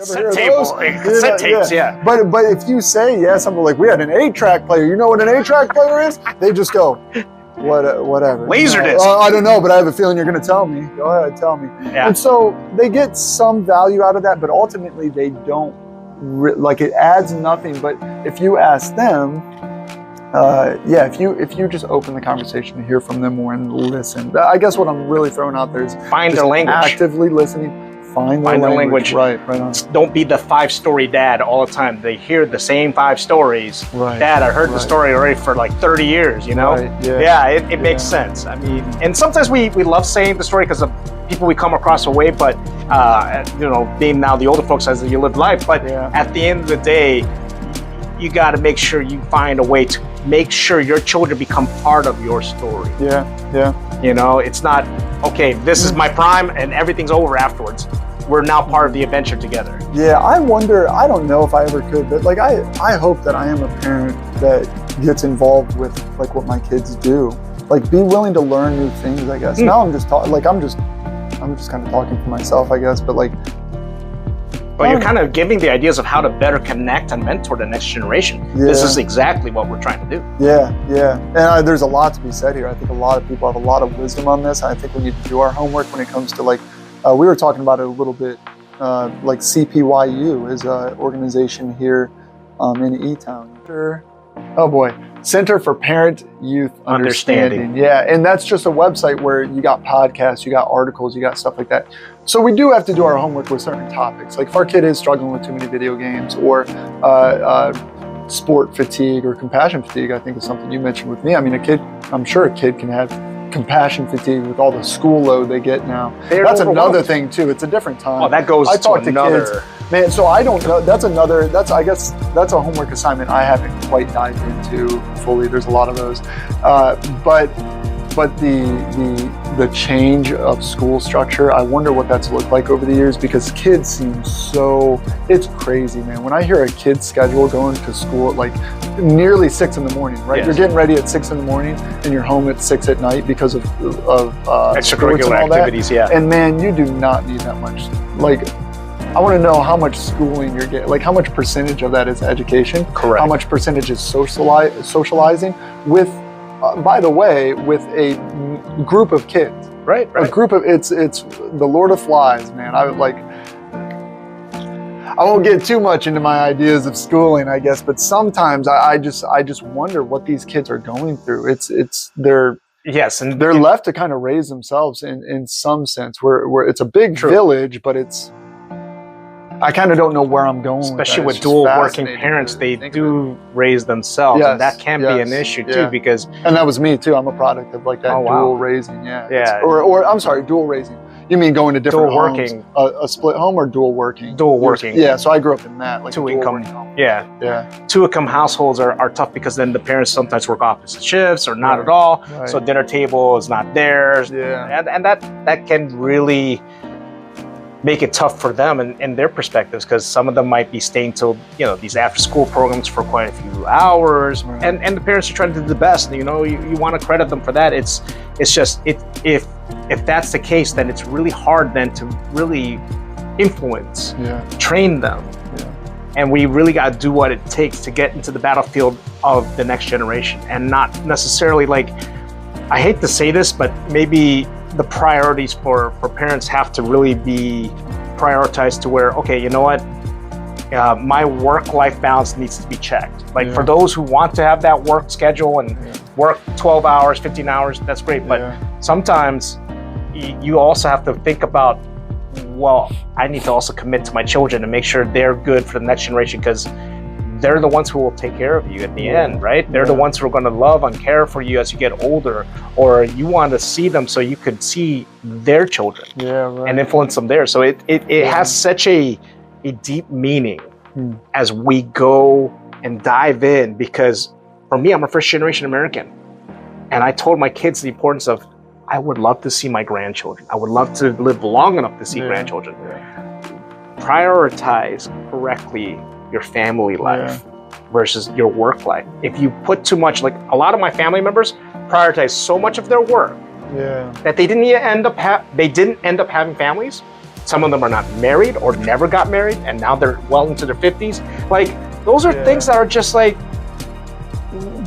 Cassette tapes, yeah. But if you say something like we had an 8-track player, you know what an 8-track player is? They just go, whatever. Laserdisc. I don't know, but I have a feeling you're going to tell me. Go ahead, tell me. Yeah. And so they get some value out of that, but ultimately they don't. It adds nothing. But if you ask them, if you just open the conversation to hear from them more and listen, I guess what I'm really throwing out there is find their language. Actively listening. Find their language. Right on. Don't be the 5-story dad all the time. They hear the same 5 stories. Right. Dad, I heard the story already for like 30 years, you know? Right. Yeah. It makes sense. I mean, and sometimes we love saying the story because of people we come across away, but, being now the older folks as you live life. But at the end of the day, you got to make sure you find a way to make sure your children become part of your story. Yeah. You know, it's not, okay, this is my prime and everything's over afterwards. We're now part of the adventure together. Yeah, I wonder, I don't know if I ever could, but like I hope that I am a parent that gets involved with like what my kids do. Like be willing to learn new things, I guess. Now I'm just talking, like I'm just kind of talking for myself, I guess, but like. But you're kind of giving the ideas of how to better connect and mentor the next generation. Yeah. This is exactly what we're trying to do. Yeah. And there's a lot to be said here. I think a lot of people have a lot of wisdom on this. I think we need to do our homework when it comes to like, we were talking about it a little bit, like CPYU is an organization here in E-Town. Oh boy, Center for Parent Youth Understanding. Yeah, and that's just a website where you got podcasts, you got articles, you got stuff like that. So we do have to do our homework with certain topics. Like if our kid is struggling with too many video games or sport fatigue or compassion fatigue, I think is something you mentioned with me. I mean, I'm sure a kid can have compassion fatigue with all the school load they get now. That's another thing too. It's a different time. Oh, that goes to another. Kids, man, so I don't know. I guess that's a homework assignment I haven't quite dived into fully. There's a lot of those, but the change of school structure, I wonder what that's looked like over the years, because kids seem it's crazy, man. When I hear a kid's schedule going to school at like nearly 6 in the morning, right? Yes. You're getting ready at 6 in the morning and you're home at 6 at night because of extracurricular activities, And man, you do not need that much. Like, I want to know how much schooling you're getting, like how much percentage of that is education. Correct. How much percentage is socializing with, by the way, with a group of kids. Right. A group of, it's the Lord of Flies, man. I won't get too much into my ideas of schooling, I guess, but sometimes I just wonder what these kids are going through. They're left to kind of raise themselves in some sense, where it's a big village, but I kind of don't know where I'm going. Especially with dual working parents, they do raise themselves, and that can be an issue too, because. And that was me too. I'm a product of like that dual raising, or I'm sorry, dual raising. You mean going to different dual homes, working, a split home or dual working? Dual working. Yeah, so I grew up in that, like 2 income. Yeah. 2 income households are tough because then the parents sometimes work opposite shifts or not at all. Right. So dinner table is not theirs. Yeah. And that can really make it tough for them and their perspectives, because some of them might be staying till these after school programs for quite a few hours, right. and the parents are trying to do the best. You want to credit them for that. It's just if that's the case, then it's really hard then to really influence, train them, and we really got to do what it takes to get into the battlefield of the next generation, and not necessarily like, I hate to say this, but maybe the priorities for parents have to really be prioritized to where, okay, you know what, my work-life balance needs to be checked. Like for those who want to have that work schedule and work 12 hours, 15 hours, that's great. But sometimes you also have to think about, well, I need to also commit to my children and make sure they're good for the next generation, because they're the ones who will take care of you at the end, right? They're the ones who are going to love and care for you as you get older, or you want to see them so you could see their children and influence them there. So it has such a deep meaning as we go and dive in, because for me, I'm a first generation American, and I told my kids the importance of, I would love to see my grandchildren. I would love to live long enough to see grandchildren. Prioritize correctly your family life versus your work life. If you put too much, like a lot of my family members prioritize so much of their work that they didn't end up having families, Some of them are not married or never got married, and now they're well into their 50s. Like, those are things that are just like,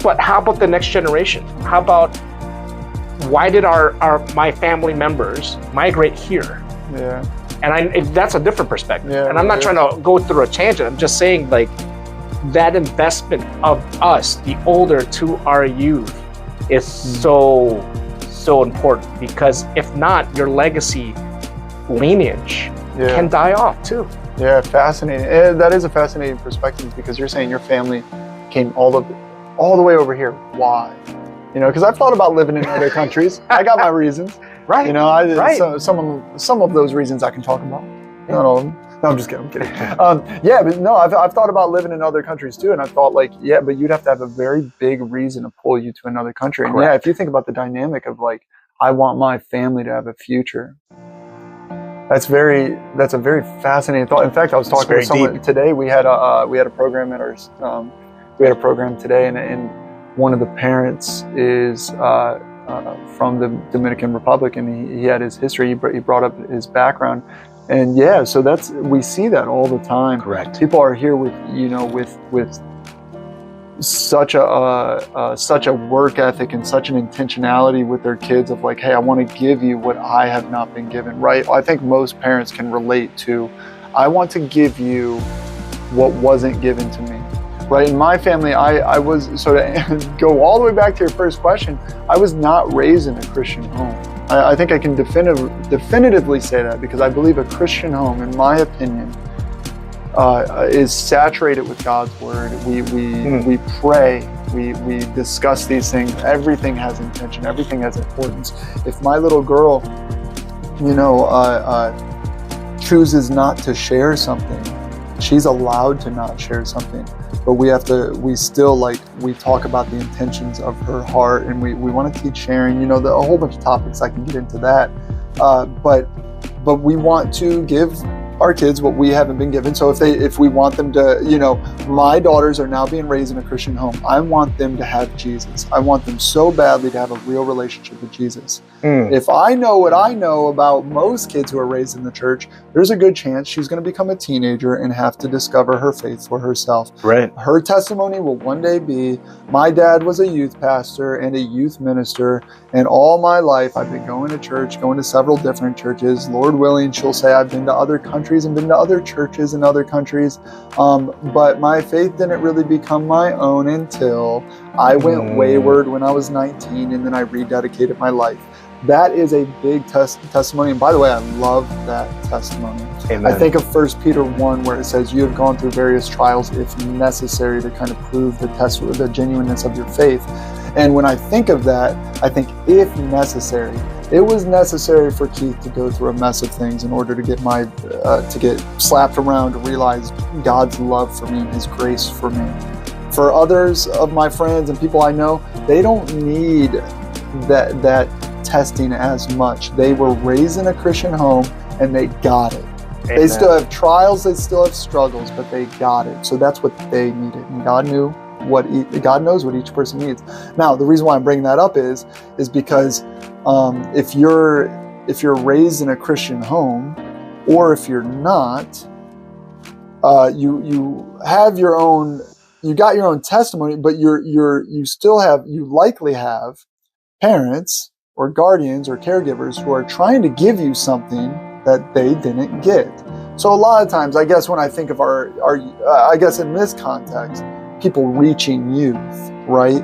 but how about the next generation? How about, why did my family members migrate here? Yeah. And that's a different perspective. Yeah, and I'm not trying to go through a tangent. I'm just saying, like, that investment of us, the older, to our youth is so important, because if not, your legacy lineage can die off too. Yeah, fascinating. That is a fascinating perspective, because you're saying your family came all the way over here. Why? You know, because I've thought about living in other countries. I got my reasons. Right. You know, some of those reasons I can talk about. Not all of them. No, I'm just kidding. I'm kidding. Yeah, but no, I've thought about living in other countries too, and I've thought, like, yeah, but you'd have to have a very big reason to pull you to another country. And Correct. yeah, if you think about the dynamic of, like, I want my family to have a future. That's a very fascinating thought. In fact, I was talking to someone today. We had a program at our we had a program today, and one of the parents is from the Dominican Republic, and he had his history. He brought up his background, and yeah, so we see that all the time. Correct. People are here with such a work ethic and such an intentionality with their kids of, like, hey, I want to give you what I have not been given, right? I think most parents can relate to, I want to give you what wasn't given to me, right? In my family, I was, so to go all the way back to your first question, I was not raised in a Christian home. I think I can definitively say that, because I believe a Christian home, in my opinion, is saturated with God's word. We pray, we discuss these things. Everything has intention, everything has importance. If my little girl, you know, chooses not to share something, she's allowed to not share something. But we still, like, we talk about the intentions of her heart, and we want to teach sharing, you know, a whole bunch of topics. I can get into that. But we want to give our kids what we haven't been given. So if we want them to, you know, my daughters are now being raised in a Christian home. I want them to have Jesus. I want them so badly to have a real relationship with Jesus. If I know what I know about most kids who are raised in the church, there's a good chance she's going to become a teenager and have to discover her faith for herself. Right. Her testimony will one day be, my dad was a youth pastor and a youth minister, and all my life I've been going to church, going to several different churches. Lord willing, she'll say, I've been to other countries and been to other churches in other countries, but my faith didn't really become my own until I went wayward when I was 19, and then I rededicated my life. That is a big testimony. And by the way, I love that testimony. Amen. I think of 1 Peter 1, where it says, you have gone through various trials, if necessary, to kind of prove the genuineness of your faith. And when I think of that, I think, if necessary, it was necessary for Keith to go through a mess of things in order to get to get slapped around, to realize God's love for me and his grace for me. For others of my friends and people I know, they don't need that testing as much. They were raised in a Christian home and they got it. Amen. They still have trials, they still have struggles, but they got it. So that's what they needed. And God knows what each person needs. Now, the reason why I'm bringing that up is because if you're raised in a Christian home, or if you're not, you have your own. You got your own testimony, but you likely have parents or guardians or caregivers who are trying to give you something that they didn't get. So a lot of times, I guess when I think of I guess in this context, people reaching youth, right?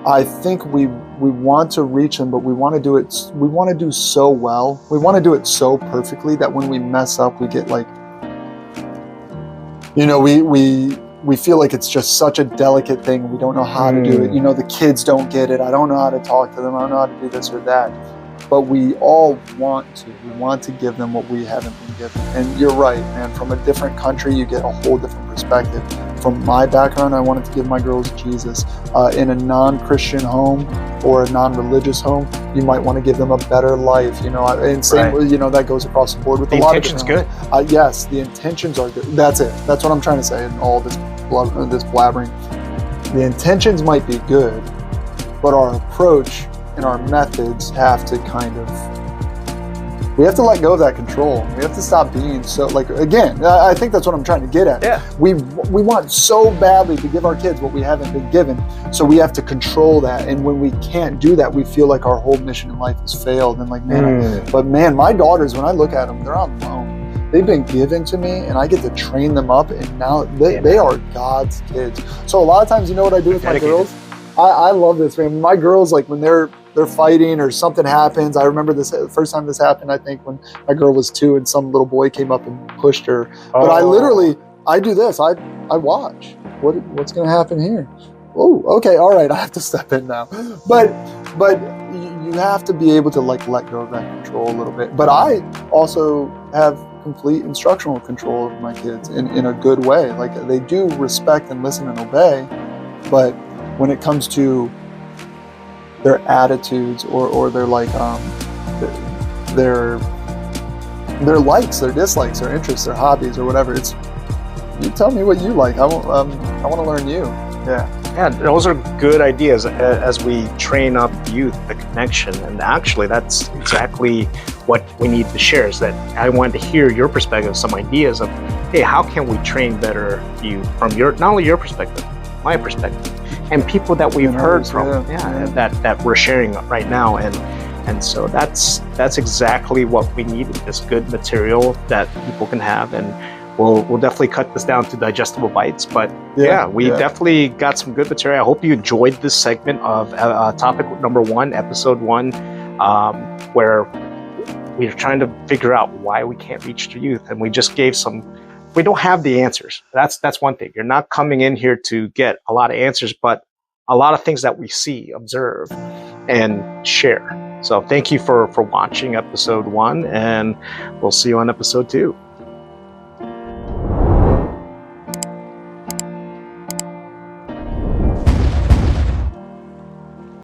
I think we want to reach them, but we want to do it. We want to do so well. We want to do it so perfectly that when we mess up, we get like, you know, we feel like it's just such a delicate thing. We don't know how to do it. You know, the kids don't get it. I don't know how to talk to them. I don't know how to do this or that. But we all want to. We want to give them what we haven't been given. And you're right, man. From a different country, you get a whole different perspective. From my background, I wanted to give my girls Jesus. In a non-Christian home or a non-religious home, you might want to give them a better life. You know, and same, right. You know, that goes across the board with a lot of different. The intention's good. Yes, the intentions are good. That's it. That's what I'm trying to say in all this blabbering. The intentions might be good, but our approach and our methods have to kind of we have to let go of that control. We have to stop being so, like, again, I think that's what I'm trying to get at. Yeah. We want so badly to give our kids what we haven't been given, so we have to control that. And when we can't do that, we feel like our whole mission in life has failed. And like, man, but man, my daughters, when I look at them, they're on loan. They've been given to me, and I get to train them up, and now they are God's kids. So a lot of times, you know what I do with my girls? I love this, man. My girls, like when they're fighting or something happens. I remember this the first time this happened, I think, when my girl was 2 and some little boy came up and pushed her. But I do this. I watch. What's going to happen here? Oh, okay, all right. I have to step in now. But you have to be able to like let go of that control a little bit. But I also have complete instructional control over my kids in a good way. Like they do respect and listen and obey. But when it comes to their attitudes or their like their likes, their dislikes, their interests, their hobbies, or whatever, it's you tell me what you like. I want to learn you. Yeah, those are good ideas as we train up youth, the connection. And actually, that's exactly what we need to share, is that I wanted to hear your perspective, some ideas of, hey, how can we train better youth from not only your perspective, my perspective, and people that we've heard from, that we're sharing right now. And so that's exactly what we need, this good material that people can have. And we'll definitely cut this down to digestible bites, but we definitely got some good material. I hope you enjoyed this segment of topic number 1, episode 1, where we're trying to figure out why we can't reach the youth. And we just gave we don't have the answers. That's one thing. You're not coming in here to get a lot of answers, but a lot of things that we see, observe, and share. So thank you for watching episode 1, and we'll see you on episode 2.